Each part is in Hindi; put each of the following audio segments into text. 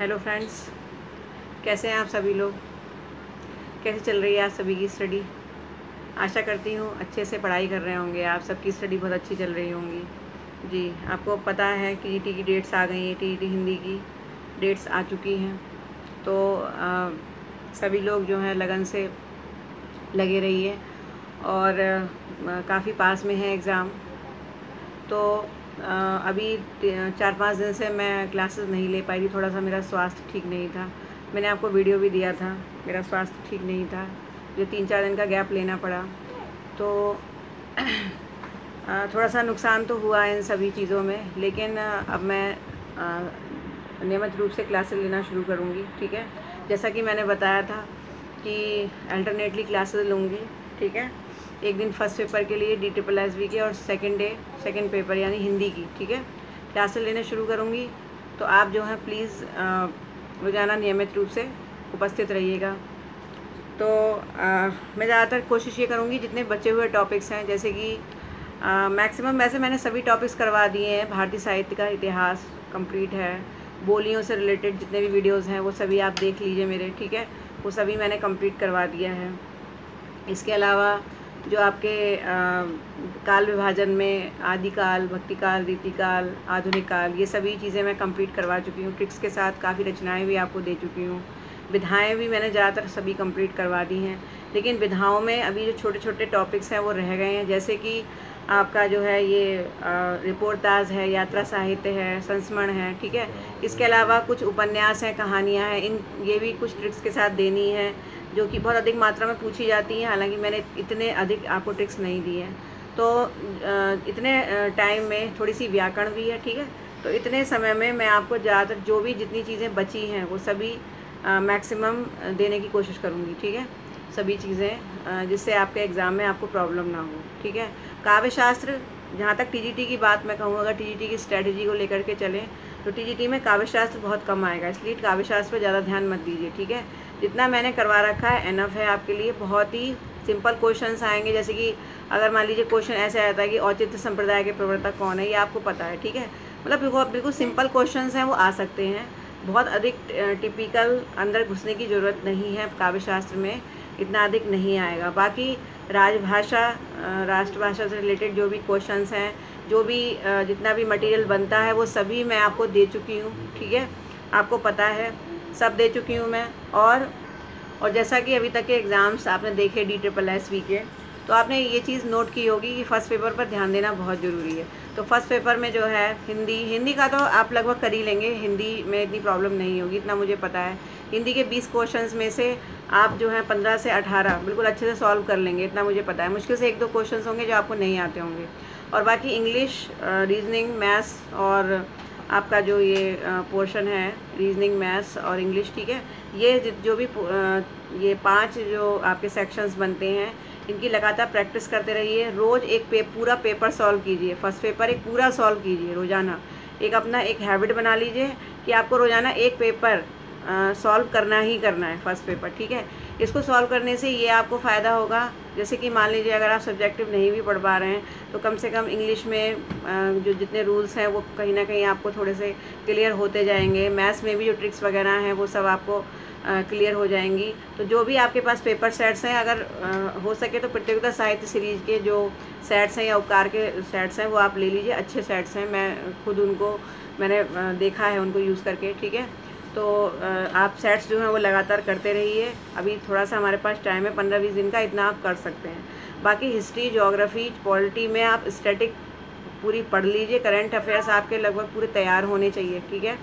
हेलो फ्रेंड्स, कैसे हैं आप सभी लोग। कैसे चल रही है आप सभी की स्टडी। आशा करती हूँ अच्छे से पढ़ाई कर रहे होंगे। आप सबकी स्टडी बहुत अच्छी चल रही होंगी। जी, आपको पता है कि टीईटी की डेट्स आ गई हैं। टीईटी हिंदी की डेट्स आ चुकी हैं, तो सभी लोग जो हैं लगन से लगे रहिए। और काफ़ी पास में है एग्ज़ाम। तो अभी 4-5 दिन से मैं क्लासेस नहीं ले पाई थी। थोड़ा सा मेरा स्वास्थ्य ठीक नहीं था। मैंने आपको वीडियो भी दिया था। मेरा स्वास्थ्य ठीक नहीं था, जो 3-4 दिन का गैप लेना पड़ा। तो थोड़ा सा नुकसान तो हुआ इन सभी चीज़ों में, लेकिन अब मैं नियमित रूप से क्लासेस लेना शुरू करूँगी। ठीक है, जैसा कि मैंने बताया था कि अल्टरनेटली क्लासेस लूँगी। ठीक है, एक दिन फर्स्ट पेपर के लिए DSSB के और सेकंड पेपर यानी हिंदी की। ठीक है, क्लासेस लेने शुरू करूँगी। तो आप जो है प्लीज़ रोज़ाना नियमित रूप से उपस्थित रहिएगा। तो मैं ज़्यादातर कोशिश ये करूँगी जितने बचे हुए टॉपिक्स हैं, जैसे कि मैक्सिमम वैसे मैंने सभी टॉपिक्स करवा दिए हैं। भारतीय साहित्य का इतिहास कंप्लीट है। बोलियों से रिलेटेड जितने भी वीडियोस हैं वो सभी आप देख लीजिए मेरे। ठीक है, वो सभी मैंने कंप्लीट करवा दिया है। इसके अलावा जो आपके काल विभाजन में आदिकाल, भक्तिकाल, रीतिकाल, आधुनिक काल, ये सभी चीज़ें मैं कंप्लीट करवा चुकी हूँ। ट्रिक्स के साथ काफ़ी रचनाएं भी आपको दे चुकी हूँ। विधाएं भी मैंने ज़्यादातर सभी कंप्लीट करवा दी हैं। लेकिन विधाओं में अभी जो छोटे छोटे टॉपिक्स हैं वो रह गए हैं, जैसे कि आपका जो है ये रिपोर्टाज है, यात्रा साहित्य है, संस्मरण है। ठीक है, इसके अलावा कुछ उपन्यास हैं, कहानियाँ हैं। ये भी कुछ ट्रिक्स के साथ देनी है, जो कि बहुत अधिक मात्रा में पूछी जाती हैं। हालांकि मैंने इतने अधिक आपको ट्रिक्स नहीं दिए हैं। तो इतने टाइम में थोड़ी सी व्याकरण भी है। ठीक है, तो इतने समय में मैं आपको ज़्यादातर जो भी जितनी चीज़ें बची हैं वो सभी मैक्सिमम देने की कोशिश करूँगी। ठीक है, सभी चीज़ें जिससे आपके एग्ज़ाम में आपको प्रॉब्लम ना हो। ठीक है, काव्यशास्त्र, जहाँ तक TGT की बात मैं कहूँ, अगर TGT की स्ट्रेटजी को लेकर के चलें तो TGT में काव्यशास्त्र बहुत कम आएगा, इसलिए काव्यशास्त्र पर ज़्यादा ध्यान मत दीजिए। ठीक है, जितना मैंने करवा रखा है एनफ है आपके लिए। बहुत ही सिंपल क्वेश्चंस आएंगे, जैसे कि अगर मान लीजिए क्वेश्चन ऐसे आता है कि औचित्य संप्रदाय के प्रवर्तक कौन है, ये आपको पता है। ठीक है, मतलब बिल्कुल सिंपल क्वेश्चंस हैं, वो आ सकते हैं। बहुत अधिक टिपिकल अंदर घुसने की ज़रूरत नहीं है काव्यशास्त्र में, इतना अधिक नहीं आएगा। बाकी राजभाषा, राष्ट्रभाषा से रिलेटेड जो भी क्वेश्चंस हैं, जो भी जितना भी मटेरियल बनता है वो सभी मैं आपको दे चुकी हूँ। ठीक है, आपको पता है, सब दे चुकी हूँ मैं। और जैसा कि अभी तक के एग्ज़ाम्स आपने देखे DSSB के, तो आपने ये चीज़ नोट की होगी कि फ़र्स्ट पेपर पर ध्यान देना बहुत ज़रूरी है। तो फर्स्ट पेपर में जो है हिंदी का तो आप लगभग कर ही लेंगे। हिंदी में इतनी प्रॉब्लम नहीं होगी, इतना मुझे पता है। हिंदी के 20 क्वेश्चंस में से आप जो है 15 से 18 बिल्कुल अच्छे से सॉल्व कर लेंगे, इतना मुझे पता है। मुश्किल से 1-2 क्वेश्चंस होंगे जो आपको नहीं आते होंगे। और बाकी इंग्लिश, रीजनिंग, मैथ्स और आपका जो ये पोर्शन है रीजनिंग, मैथ्स और इंग्लिश। ठीक है, ये जो भी ये 5 जो आपके सेक्शंस बनते हैं, इनकी लगातार प्रैक्टिस करते रहिए। रोज़ एक पूरा पेपर सॉल्व कीजिए। फर्स्ट पेपर एक पूरा सॉल्व कीजिए रोज़ाना। एक अपना एक हैबिट बना लीजिए कि आपको रोज़ाना एक पेपर सॉल्व करना ही करना है, फर्स्ट पेपर। ठीक है, इसको सॉल्व करने से ये आपको फ़ायदा होगा, जैसे कि मान लीजिए अगर आप सब्जेक्टिव नहीं भी पढ़ पा रहे हैं तो कम से कम इंग्लिश में जो जितने रूल्स हैं वो कहीं ना कहीं आपको थोड़े से क्लियर होते जाएंगे। मैथ्स में भी जो ट्रिक्स वगैरह हैं वो सब आपको क्लियर हो जाएंगी। तो जो भी आपके पास पेपर सेट्स हैं, अगर हो सके तो प्रतियोगिता साहित्य सीरीज़ के जो सेट्स हैं या उपकार के सेट्स हैं वो आप ले लीजिए। अच्छे सेट्स हैं, मैं खुद उनको मैंने देखा है उनको यूज़ करके। ठीक है, तो आप सेट्स जो हैं वो लगातार करते रहिए। अभी थोड़ा सा हमारे पास टाइम है, 15-20 दिन का, इतना आप कर सकते हैं। बाकी हिस्ट्री, ज्योग्राफी, पॉलिटी में आप स्टैटिक पूरी पढ़ लीजिए। करंट अफेयर्स आपके लगभग पूरे तैयार होने चाहिए। ठीक है,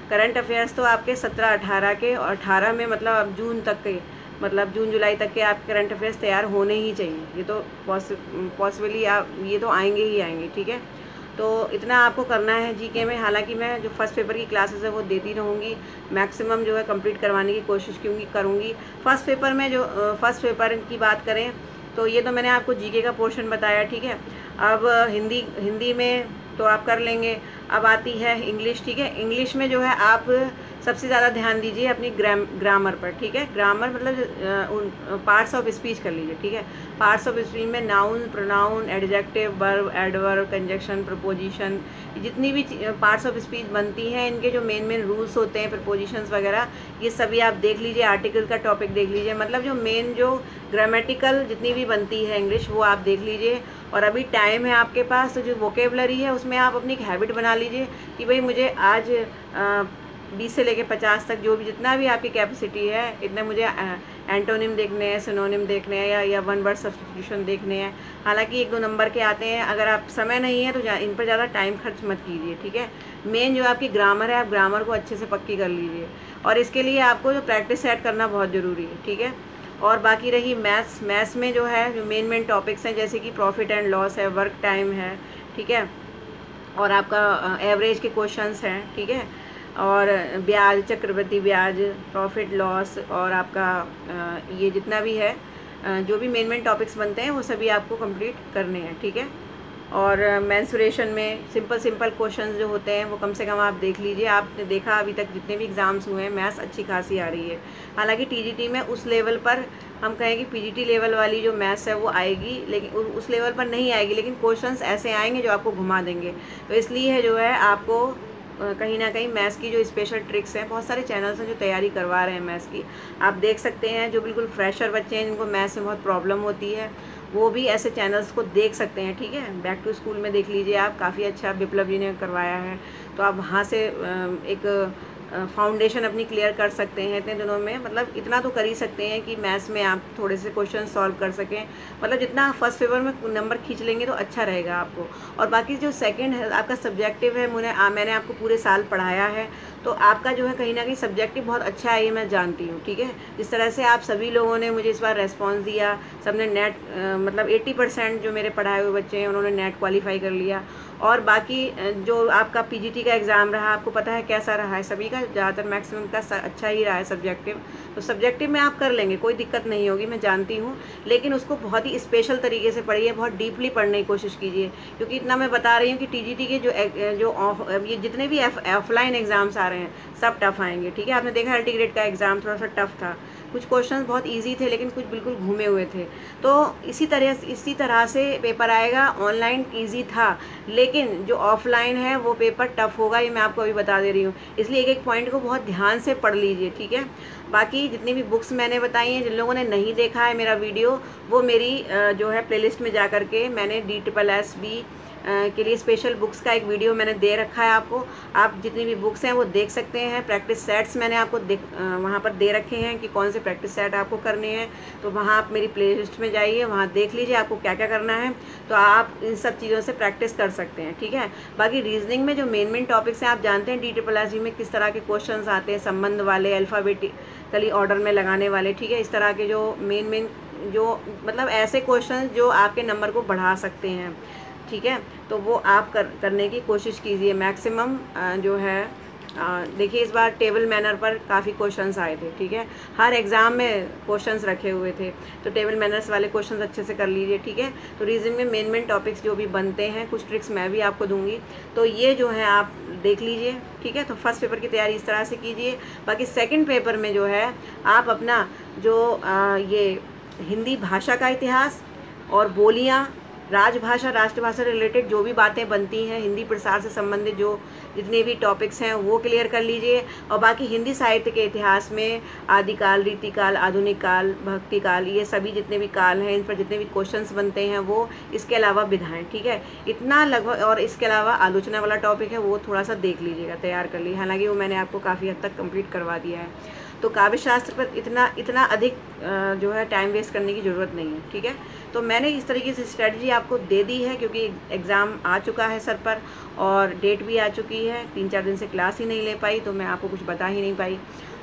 करंट अफेयर्स तो आपके 17-18 के, और 18 में मतलब अब जून तक के, मतलब जून-जुलाई तक के आपके करंट अफेयर्स तैयार होने ही चाहिए। ये तो पॉसिबली आप ये तो आएंगे ही आएंगे। ठीक है, तो इतना आपको करना है जीके में। हालांकि मैं जो फर्स्ट पेपर की क्लासेस है वो देती रहूँगी, मैक्सिमम जो है कंप्लीट करवाने की कोशिश करूँगी। फर्स्ट पेपर में जो फर्स्ट पेपर की बात करें तो ये तो मैंने आपको जीके का पोर्शन बताया। ठीक है, अब हिंदी में तो आप कर लेंगे। अब आती है इंग्लिश। ठीक है, इंग्लिश में जो है आप सबसे ज़्यादा ध्यान दीजिए अपनी ग्रामर पर, ठीक है। ग्रामर मतलब पार्ट्स ऑफ स्पीच कर लीजिए, ठीक है। पार्ट्स ऑफ स्पीच में noun, pronoun, adjective, verb, adverb, conjunction, preposition, जितनी भी पार्ट्स ऑफ स्पीच बनती हैं इनके जो मेन रूल्स होते हैं, प्रपोजिशंस वगैरह, ये सभी आप देख लीजिए। आर्टिकल का टॉपिक देख लीजिए, मतलब जो ग्रामेटिकल जितनी भी बनती है इंग्लिश, वो आप देख लीजिए। और अभी टाइम है आपके पास, तो जो वोकेबलरी है उसमें आप अपनी एक हैबिट बना लीजिए कि भाई मुझे आज 20 से लेके 50 तक जो भी जितना भी आपकी कैपेसिटी है, इतने मुझे एंटोनिम देखने हैं, सिनोनिम देखने हैं, या वन वर्ड सब्स्टिट्यूशन देखने हैं। हालांकि 1-2 नंबर के आते हैं, अगर आप समय नहीं है तो इन पर ज़्यादा टाइम खर्च मत कीजिए, ठीक है। मेन जो आपकी ग्रामर है, आप ग्रामर को अच्छे से पक्की कर लीजिए, और इसके लिए आपको जो प्रैक्टिस सेट करना बहुत ज़रूरी है, ठीक है। और बाकी रही मैथ्स में जो है जो मेन टॉपिक्स हैं, जैसे कि प्रॉफिट एंड लॉस है, वर्क टाइम है, ठीक है, और आपका एवरेज के क्वेश्चंस हैं, ठीक है, और ब्याज, चक्रवृद्धि ब्याज, प्रॉफिट लॉस, और आपका ये जितना भी है जो भी मेन टॉपिक्स बनते हैं वो सभी आपको कंप्लीट करने हैं, ठीक है। और मेंसुरेशन में सिंपल क्वेश्चंस जो होते हैं वो कम से कम आप देख लीजिए। आपने देखा अभी तक जितने भी एग्ज़ाम्स हुए हैं, मैथ्स अच्छी खासी आ रही है। हालांकि टीजीटी में उस लेवल पर हम कहें कि पीजीटी लेवल वाली जो मैथ्स है वो आएगी, लेकिन उस लेवल पर नहीं आएगी, लेकिन क्वेश्चंस ऐसे आएंगे जो आपको घुमा देंगे। तो इसलिए जो है आपको कहीं ना कहीं मैथ्स की जो स्पेशल ट्रिक्स हैं, बहुत सारे चैनल्स हैं जो तैयारी करवा रहे हैं मैथ्स की, आप देख सकते हैं। जो बिल्कुल फ्रेशर बच्चे हैं जिनको मैथ्स में बहुत प्रॉब्लम होती है, वो भी ऐसे चैनल्स को देख सकते हैं, ठीक है। बैक टू स्कूल में देख लीजिए आप, काफ़ी अच्छा विप्लव जी ने करवाया है, तो आप वहाँ से एक फाउंडेशन अपनी क्लियर कर सकते हैं इतने दिनों में। मतलब इतना तो कर ही सकते हैं कि मैथ्स में आप थोड़े से क्वेश्चन सॉल्व कर सकें। मतलब जितना फर्स्ट पेपर में नंबर खींच लेंगे तो अच्छा रहेगा आपको। और बाकी जो सेकंड है आपका सब्जेक्टिव है, मैंने आपको पूरे साल पढ़ाया है, तो आपका जो है कहीं ना कहीं सब्जेक्टिव बहुत अच्छा है, ये मैं जानती हूँ, ठीक है। जिस तरह से आप सभी लोगों ने मुझे इस बार रेस्पॉन्स दिया, सबने नेट मतलब 80% जो मेरे पढ़ाए हुए बच्चे हैं उन्होंने नेट क्वालिफाई कर लिया। और बाकी जो आपका पीजीटी का एग्ज़ाम रहा, आपको पता है कैसा रहा है, सभी का ज़्यादातर मैक्सिमम का अच्छा ही रहा है सब्जेक्टिव। तो सब्जेक्टिव में आप कर लेंगे, कोई दिक्कत नहीं होगी, मैं जानती हूँ, लेकिन उसको बहुत ही स्पेशल तरीके से पढ़िए, बहुत डीपली पढ़ने की कोशिश कीजिए। क्योंकि इतना मैं बता रही हूँ कि टीजीटी के ये जितने भी ऑफलाइन एग्ज़ाम्स आ रहे हैं सब टफ आएंगे, ठीक है। आपने देखा एल्टी ग्रेड का एग्ज़ाम थोड़ा सा टफ था, कुछ क्वेश्चंस बहुत इजी थे लेकिन कुछ बिल्कुल घूमे हुए थे। तो इसी तरह से पेपर आएगा। ऑनलाइन इजी था, लेकिन जो ऑफलाइन है वो पेपर टफ होगा, ये मैं आपको अभी बता दे रही हूँ। इसलिए एक पॉइंट को बहुत ध्यान से पढ़ लीजिए, ठीक है। बाकी जितनी भी बुक्स मैंने बताई हैं, जिन लोगों ने नहीं देखा है मेरा वीडियो, वो मेरी जो है प्लेलिस्ट में जा करके मैंने DSSB के लिए स्पेशल बुक्स का एक वीडियो मैंने दे रखा है आपको। आप जितनी भी बुक्स हैं वो देख सकते हैं। प्रैक्टिस सेट्स मैंने आपको वहाँ पर दे रखे हैं कि कौन से प्रैक्टिस सेट आपको करने हैं, तो वहाँ आप मेरी प्लेलिस्ट में जाइए, वहाँ देख लीजिए आपको क्या क्या करना है, तो आप इन सब चीज़ों से प्रैक्टिस कर सकते हैं, ठीक है। बाकी रीजनिंग में जो मेन टॉपिक्स हैं, आप जानते हैं DSSB में किस तरह के क्वेश्चन आते हैं, संबंध वाले, अल्फ़ाबेटिकली ऑर्डर में लगाने वाले, ठीक है। इस तरह के जो मेन जो मतलब ऐसे क्वेश्चन जो आपके नंबर को बढ़ा सकते हैं, ठीक है। तो वो आप करने की कोशिश कीजिए मैक्सिमम। जो है देखिए इस बार टेबल मैनर पर काफ़ी क्वेश्चंस आए थे, ठीक है। हर एग्ज़ाम में क्वेश्चंस रखे हुए थे, तो टेबल मैनर्स वाले क्वेश्चंस अच्छे से कर लीजिए, ठीक है। तो रीजनिंग में मेन टॉपिक्स जो भी बनते हैं, कुछ ट्रिक्स मैं भी आपको दूंगी, तो ये जो है आप देख लीजिए, ठीक है। तो फर्स्ट पेपर की तैयारी इस तरह से कीजिए। बाकी सेकेंड पेपर में जो है आप अपना जो ये हिंदी भाषा का इतिहास और बोलियाँ, राजभाषा, राष्ट्रभाषा रिलेटेड जो भी बातें बनती हैं, हिंदी प्रसार से संबंधित जो जितने भी टॉपिक्स हैं वो क्लियर कर लीजिए। और बाकी हिंदी साहित्य के इतिहास में आदिकाल, रीतिकाल, आधुनिक काल, भक्ति काल, ये सभी जितने भी काल हैं, इन पर जितने भी क्वेश्चंस बनते हैं वो, इसके अलावा विधाएं, ठीक है, इतना लगभग। और इसके अलावा आलोचना वाला टॉपिक है वो थोड़ा सा देख लीजिएगा, तैयार कर लीजिए। हालाँकि वो मैंने आपको काफ़ी हद तक कम्प्लीट करवा दिया है। तो काव्य शास्त्र पर इतना अधिक जो है टाइम वेस्ट करने की ज़रूरत नहीं है, ठीक है। तो मैंने इस तरीके से स्ट्रेटजी आपको दे दी है, क्योंकि एग्ज़ाम आ चुका है सर पर और डेट भी आ चुकी है। 3-4 दिन से क्लास ही नहीं ले पाई, तो मैं आपको कुछ बता ही नहीं पाई।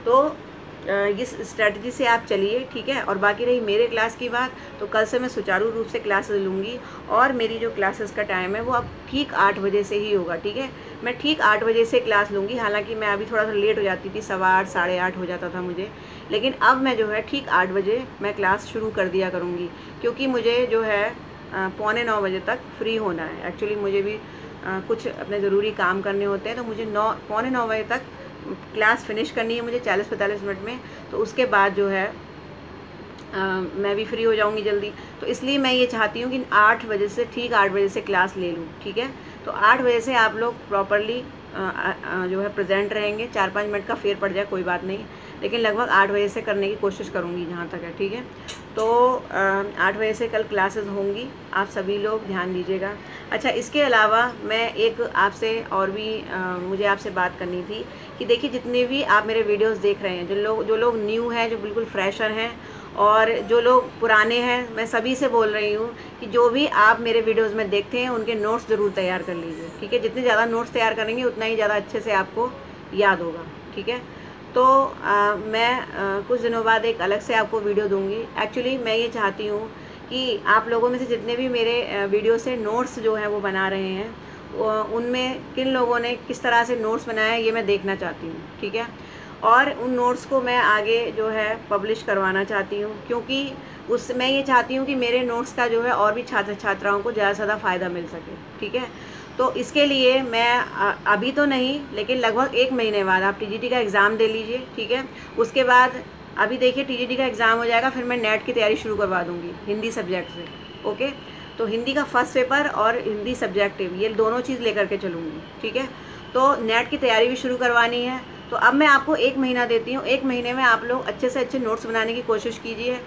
तो इस स्ट्रेटजी से आप चलिए, ठीक है। और बाकी रही मेरे क्लास की बात, तो कल से मैं सुचारू रूप से क्लासेस लूँगी, और मेरी जो क्लासेस का टाइम है वो अब ठीक 8 बजे से ही होगा, ठीक है। मैं ठीक 8 बजे से क्लास लूँगी। हालांकि मैं अभी थोड़ा सा लेट हो जाती थी, 8:15 साढ़े 8 हो जाता था मुझे, लेकिन अब मैं जो है ठीक 8 बजे मैं क्लास शुरू कर दिया करूँगी, क्योंकि मुझे जो है 8:45 बजे तक फ्री होना है। एक्चुअली मुझे भी कुछ अपने ज़रूरी काम करने होते हैं, तो मुझे 9 पौने 9 बजे तक क्लास फिनिश करनी है मुझे 40-45 मिनट में, तो उसके बाद जो है मैं भी फ्री हो जाऊंगी जल्दी। तो इसलिए मैं ये चाहती हूँ कि 8 बजे से, ठीक 8 बजे से क्लास ले लूँ, ठीक है। तो 8 बजे से आप लोग प्रॉपरली जो है प्रेजेंट रहेंगे। 4-5 मिनट का फेर पड़ जाए कोई बात नहीं, लेकिन लगभग 8 बजे से करने की कोशिश करूँगी जहाँ तक है, ठीक है। तो 8 बजे से कल क्लासेस होंगी, आप सभी लोग ध्यान दीजिएगा। अच्छा, इसके अलावा मैं एक आपसे और भी मुझे आपसे बात करनी थी कि देखिए, जितने भी आप मेरे वीडियोस देख रहे हैं, जो लोग न्यू हैं, जो बिल्कुल फ्रेशर हैं, और जो लोग पुराने हैं, मैं सभी से बोल रही हूँ कि जो भी आप मेरे वीडियोस में देखते हैं उनके नोट्स ज़रूर तैयार कर लीजिए, ठीक है। जितने ज़्यादा नोट्स तैयार करेंगे उतना ही ज़्यादा अच्छे से आपको याद होगा, ठीक है। तो मैं कुछ दिनों बाद एक अलग से आपको वीडियो दूंगी। एक्चुअली मैं ये चाहती हूँ कि आप लोगों में से जितने भी मेरे वीडियो से नोट्स जो हैं वो बना रहे हैं, उनमें किन लोगों ने किस तरह से नोट्स बनाए ये मैं देखना चाहती हूँ, ठीक है। और उन नोट्स को मैं आगे जो है पब्लिश करवाना चाहती हूँ, क्योंकि मैं ये चाहती हूँ कि मेरे नोट्स का जो है और भी छात्र छात्राओं को ज़्यादा से ज़्यादा फ़ायदा मिल सके, ठीक है। तो इसके लिए मैं अभी तो नहीं, लेकिन लगभग 1 महीने बाद आप टीजीटी का एग्ज़ाम दे लीजिए, ठीक है। उसके बाद अभी देखिए टीजीटी का एग्ज़ाम हो जाएगा, फिर मैं नेट की तैयारी शुरू करवा दूँगी हिंदी सब्जेक्ट से, ओके। तो हिंदी का फर्स्ट पेपर और हिंदी सब्जेक्टिव, ये दोनों चीज़ लेकर के चलूँगी, ठीक है। तो नेट की तैयारी भी शुरू करवानी है। तो अब मैं आपको 1 महीना देती हूँ, 1 महीने में आप लोग अच्छे से अच्छे नोट्स बनाने की कोशिश कीजिए।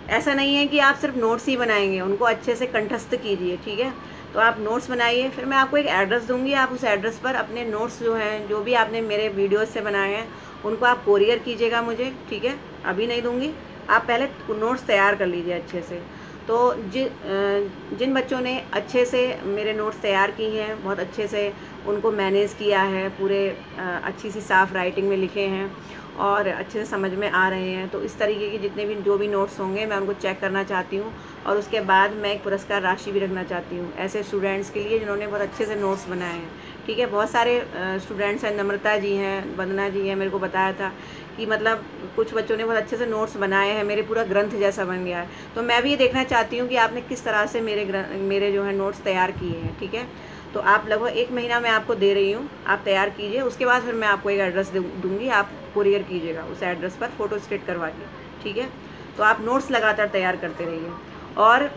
ऐसा नहीं है कि आप सिर्फ नोट्स ही बनाएंगे, उनको अच्छे से कंठस्थ कीजिए, ठीक है। तो आप नोट्स बनाइए, फिर मैं आपको एक एड्रेस दूंगी, आप उस एड्रेस पर अपने नोट्स जो हैं, जो भी आपने मेरे वीडियोस से बनाए हैं, उनको आप कोरियर कीजिएगा मुझे, ठीक है। अभी नहीं दूंगी, आप पहले नोट्स तैयार कर लीजिए अच्छे से। तो जिन बच्चों ने अच्छे से मेरे नोट्स तैयार किए हैं, बहुत अच्छे से उनको मैनेज किया है, पूरे अच्छी सी साफ़ राइटिंग में लिखे हैं और अच्छे से समझ में आ रहे हैं, तो इस तरीके के जितने भी जो भी नोट्स होंगे मैं उनको चेक करना चाहती हूँ। और उसके बाद मैं एक पुरस्कार राशि भी रखना चाहती हूँ ऐसे स्टूडेंट्स के लिए जिन्होंने बहुत अच्छे से नोट्स बनाए हैं, ठीक है। बहुत सारे स्टूडेंट्स हैं, नम्रता जी हैं, वंदना जी हैं, मेरे को बताया था कि मतलब कुछ बच्चों ने बहुत अच्छे से नोट्स बनाए हैं, मेरे पूरा ग्रंथ जैसा बन गया है। तो मैं भी ये देखना चाहती हूँ कि आपने किस तरह से मेरे जो है नोट्स तैयार किए हैं, ठीक है। तो आप लगभग 1 महीना मैं आपको दे रही हूँ, आप तैयार कीजिए। उसके बाद फिर मैं आपको एक एड्रेस दूँगी, आप कुरियर कीजिएगा उस एड्रेस पर फ़ोटो स्टेट करवा के, ठीक है। तो आप नोट्स लगातार तैयार करते रहिए, और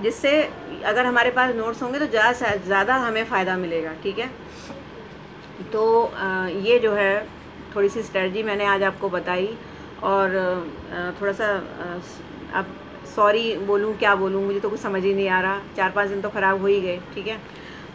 जिससे अगर हमारे पास नोट्स होंगे तो ज़्यादा से ज़्यादा हमें फ़ायदा मिलेगा, ठीक है। तो ये जो है थोड़ी सी स्ट्रेटजी मैंने आज आपको बताई, और थोड़ा सा अब सॉरी बोलूँ क्या बोलूँ, मुझे तो कुछ समझ ही नहीं आ रहा। 4-5 दिन तो ख़राब हो ही गए, ठीक है।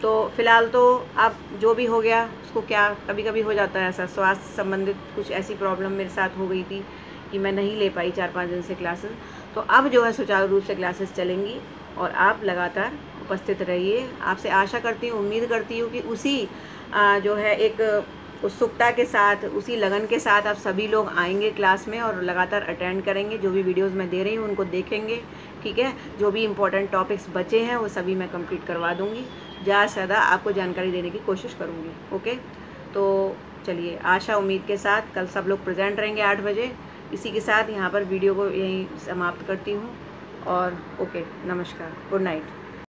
तो फ़िलहाल तो आप जो भी हो गया उसको, क्या कभी कभी हो जाता है ऐसा, स्वास्थ्य संबंधित कुछ ऐसी प्रॉब्लम मेरे साथ हो गई थी कि मैं नहीं ले पाई 4-5 दिन से क्लासेस। तो अब जो है सुचारू रूप से क्लासेस चलेंगी और आप लगातार उपस्थित रहिए। आपसे आशा करती हूँ, उम्मीद करती हूँ कि उसी जो है एक उत्सुकता के साथ, उसी लगन के साथ आप सभी लोग आएंगे क्लास में और लगातार अटेंड करेंगे। जो भी वीडियोस मैं दे रही हूँ उनको देखेंगे, ठीक है। जो भी इम्पोर्टेंट टॉपिक्स बचे हैं वो सभी मैं कंप्लीट करवा दूँगी, ज़्यादा से ज़्यादा आपको जानकारी देने की कोशिश करूँगी, ओके। तो चलिए, आशा उम्मीद के साथ कल सब लोग प्रेजेंट रहेंगे 8 बजे। इसी के साथ यहाँ पर वीडियो को यहीं समाप्त करती हूँ, और ओके, नमस्कार, गुड नाइट।